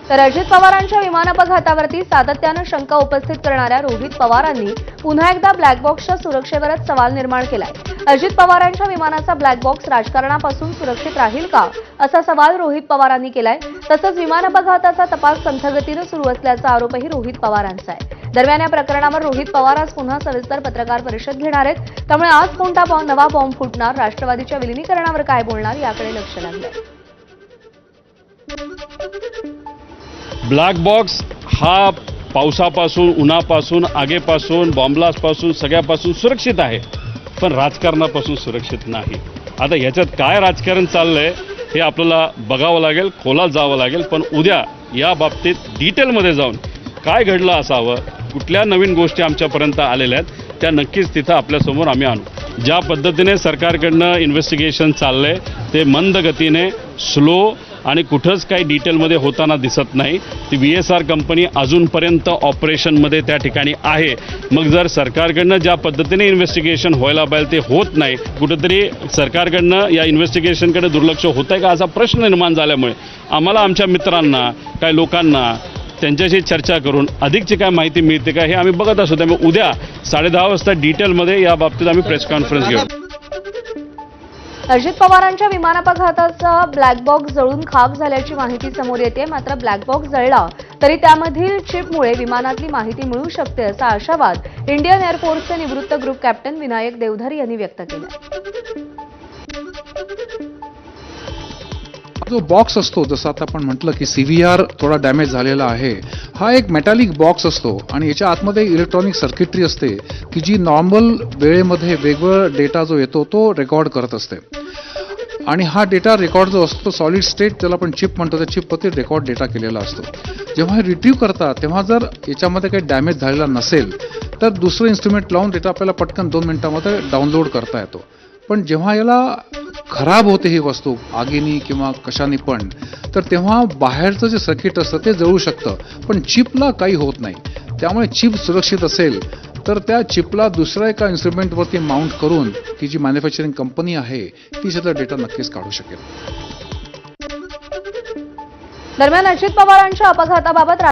तर अजित पवारांच्या विमान अपघातावरती सातत्यानं शंका उपस्थित करणाऱ्या रोहित पवारांनी पुन्हा एकदा ब्लॅक बॉक्सच्या सुरक्षेवरच सवाल निर्माण केलाय। अजित पवारांच्या विमानाचा ब्लॅक बॉक्स राजकारणापासून सुरक्षित राहील का असा सवाल रोहित पवारांनी केलाय। तसंच विमान अपघाताचा तपास संथगतीनं सुरू असल्याचा आरोपही रोहित पवारांचा आहे। दरम्यान या प्रकरणावर रोहित पवार आज पुन्हा सविस्तर पत्रकार परिषद घेणार आहेत, त्यामुळे आज कोणता नवा बॉम्ब फुटणार, राष्ट्रवादीच्या विलिनीकरणावर काय बोलणार याकडे लक्ष लागलंय। ब्लॅक बॉक्स हा पावसापासून, उन्हापासून, आगीपासून, बॉम्बलास्टपासून सगळ्यापासून सुरक्षित आहे, पण राजकारणापासून सुरक्षित नाही। आता याच्यात काय राजकारण चाललंय हे आपल्याला बघावं लागेल, खोलात जावं लागेल। पण उद्या या बाबतीत डिटेलमध्ये जाऊन काय घडलं असावं, कुठल्या नवीन गोष्टी आमच्यापर्यंत आलेल्या आहेत त्या नक्कीच तिथं आपल्यासमोर आम्ही आणू। ज्या पद्धतीने सरकारकडनं इन्व्हेस्टिगेशन चाललंय ते मंद गतीने, स्लो आणि कुठंच काही डिटेलमध्ये होताना दिसत नाही। ती VSR कंपनी अजूनपर्यंत ऑपरेशनमध्ये त्या ठिकाणी आहे। मग जर सरकारकडनं ज्या पद्धतीने इन्व्हेस्टिगेशन व्हायला पाहिजे ते होत नाही, कुठेतरी सरकारकडनं या इन्व्हेस्टिगेशनकडे दुर्लक्ष होत आहे का असा प्रश्न निर्माण झाल्यामुळे आम्हाला आमच्या मित्रांना, काही लोकांना त्यांच्याशी चर्चा करून अधिकची काय माहिती मिळते का हे आम्ही बघत असतो। त्यामुळे उद्या 10:30 वाजता डिटेलमध्ये या बाबतीत आम्ही प्रेस कॉन्फरन्स घेऊ। अजित पवारांच्या विमान अपघाताचा ब्लॅक बॉक्स जळून खाक झाल्याची माहिती समोर येते। मात्र ब्लॅक बॉक्स जळला तरी त्यामधील चिपमुळे विमानातली माहिती मिळू शकते असा आशावाद इंडियन एअरफोर्सचे निवृत्त ग्रुप कॅप्टन विनायक देवधर यांनी व्यक्त केला। जो बॉक्स असतो, जसं आता आपण म्हटलं की CVR थोडा डॅमेज झालेला आहे, हा एक मेटॅलिक बॉक्स असतो आणि याच्या आतमध्ये इलेक्ट्रॉनिक सर्किटरी असते की जी नॉर्मल वेळेमध्ये वेगवेगळा डेटा जो येतो तो रेकॉर्ड करत असते। आणि हा डेटा रेकॉर्ड जो असतो सॉलिड स्टेट, त्याला आपण चिप म्हणतो, त्या चिपवरती रेकॉर्ड डेटा केलेला असतो। जेव्हा हे रिट्रीव्ह करतात तेव्हा जर याच्यामध्ये काही डॅमेज झालेला नसेल तर दुसरं इन्स्ट्रुमेंट लावून डेटा आपल्याला पटकन 2 मिनिटांमध्ये डाउनलोड करता येतो। पण जेव्हा याला खराब होते ही वस्तू आगीनी किंवा कशाने पण, तर तेव्हा बाहेरचं जे सर्किट असतं ते जळू शकतं, पण चिपला काही होत नाही। त्यामुळे चिप सुरक्षित असेल तर त्या चिपला दुसऱ्या एका इन्स्ट्रुमेंटवरती माउंट करून ती जी मॅन्युफॅक्चरिंग कंपनी आहे ती सगळा डेटा नक्कीच काढू शकेल। दरम्यान अजित पवारांच्या अपघाताबाबत